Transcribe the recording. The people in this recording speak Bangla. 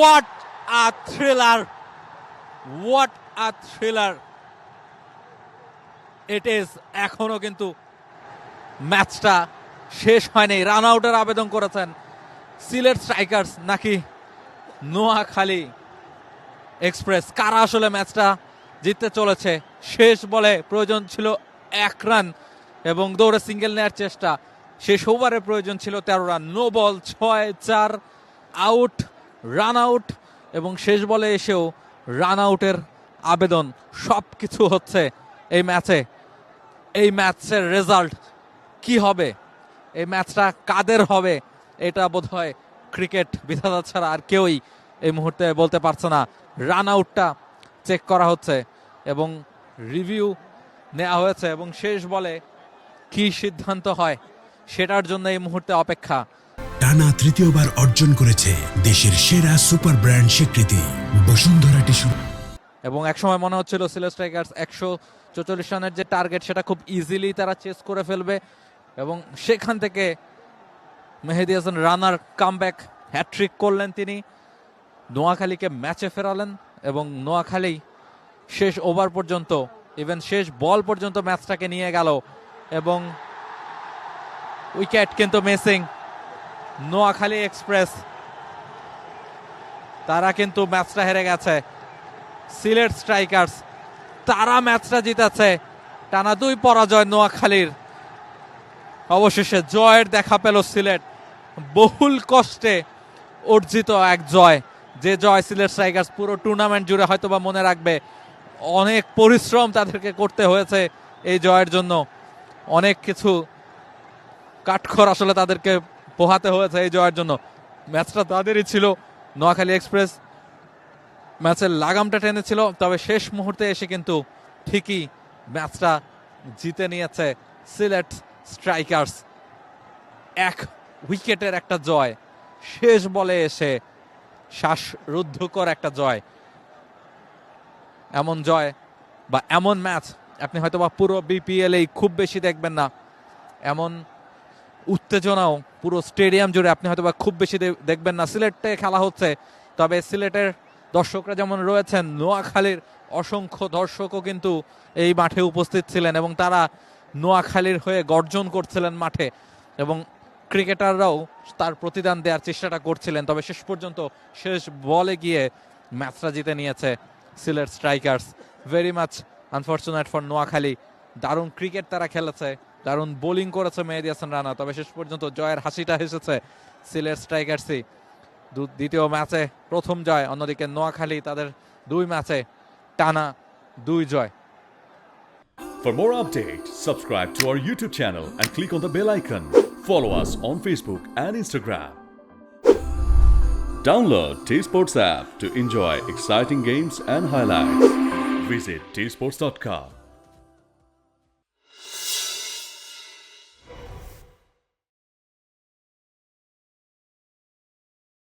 What a thriller! What a thriller! It is এখনো কিন্তু ম্যাচটা শেষ হয়নি। রান আউটের আবেদন করেছেন সিলেট স্ট্রাইকার্স নাকি নোয়াখালী এক্সপ্রেস। কারা আসলে ম্যাচটা জিততে চলেছে? শেষ বলে প্রয়োজন ছিল 1 রান এবং দৌড়ে সিঙ্গেল নেওয়ার চেষ্টা। শেষ ওভারে প্রয়োজন ছিল 13 run. No ball, 6-4 out, run out এবং শেষ বলে এসেও রান আউটের আবেদন। সব কিছু হচ্ছে এই ম্যাচে। এই ম্যাচের রেজাল্ট কি হবে, এই ম্যাচটা কাদের হবে, এটা বোধহয় ক্রিকেট বিধাতা ছাড়া আর কেউই এই মুহূর্তে বলতে পারছে না। রান আউটটা চেক করা হচ্ছে এবং রিভিউ নেওয়া হয়েছে এবং শেষ বলে কি সিদ্ধান্ত হয় সেটার জন্য এই মুহূর্তে অপেক্ষা। টানা তৃতীয়বার অর্জন করেছে দেশের সেরা সুপার ব্র্যান্ড স্বীকৃতি বসুন্ধরা টিস্যু। এবং একসময় মনে হচ্ছিল সিলেট স্ট্রাইকার্স 144 রানের যে টার্গেট সেটা খুব ইজিলি তারা চেস করে ফেলবে এবং সেখান থেকে মেহেদী হাসান রানার কামব্যাক হ্যাট্রিক করলেন। তিনি নোয়াখালীকে ম্যাচে ফেরালেন এবং নোয়াখালী শেষ ওভার পর্যন্ত, ইভেন শেষ বল পর্যন্ত ম্যাচটাকে নিয়ে গেল এবং উইকেট কিন্তু মিসিং। নোয়াখালী এক্সপ্রেস তারা কিন্তু ম্যাচটা হেরে গেছে। সিলেট স্ট্রাইকার্স তারা ম্যাচটা জিতেছে। টানা 2 পরাজয় নোয়াখালীর। অবশেষে জয়ের দেখা পেল সিলেট। বহুল কষ্টে অর্জিত এক জয়, যে জয় সিলেট স্ট্রাইকার্স পুরো টুর্নামেন্ট জুড়ে হয়তোবা মনে রাখবে। অনেক পরিশ্রম তাদেরকে করতে হয়েছে এই জয়ের জন্য। অনেক কিছু কাঠখড় আসলে তাদেরকে পোহাতে হয়েছে এই জয়ের জন্য। ম্যাচটা তাদেরই ছিল। নোয়াখালী এক্সপ্রেস ম্যাচের লাগামটা টেনেছিল, তবে শেষ মুহূর্তে এসে কিন্তু ঠিকই ম্যাচটা জিতে নিয়েছে সিলেট স্ট্রাইকার্স। 1 উইকেটের একটা জয়, শেষ বলে এসে শ্বাসরুদ্ধকর একটা জয়। এমন জয় বা এমন ম্যাচ আপনি হয়তোবা পুরো বিপিএল-এই খুব বেশি দেখবেন না। এমন উত্তেজনাও পুরো স্টেডিয়াম জুড়ে আপনি হয়তোবা খুব বেশি দেখবেন না। সিলেটে খেলা হচ্ছে, তবে সিলেটের দর্শকরা যেমন রয়েছেন, নোয়াখালীর অসংখ্য দর্শকও কিন্তু এই মাঠে উপস্থিত ছিলেন এবং তারা নোয়াখালীর হয়ে গর্জন করছিলেন মাঠে এবং ক্রিকেটাররাও তার প্রতিদান দেওয়ার চেষ্টাটা করছিলেন। তবে শেষ পর্যন্ত শেষ বলে গিয়ে ম্যাচটা জিতে নিয়েছে Sylhet strikers. Very much unfortunate for Noakhali. দারুণ ক্রিকেট তারা খেলেছে, দারুণ বোলিং করেছে মেহেদী হাসান রানা, তবে শেষ পর্যন্ত জয়ের হাসিটা হেসেছে সিলেট স্ট্রাইকার্সই। দ্বিতীয় ম্যাচে প্রথম জয়, অন্যদিকে নোয়াখালী তাদের 2 ম্যাচে টানা 2 জয়। For more updates, subscribe to our YouTube channel and click on the bell icon. Follow us on Facebook and Instagram. Download T-Sports app to enjoy exciting games and highlights. Visit tsports.com.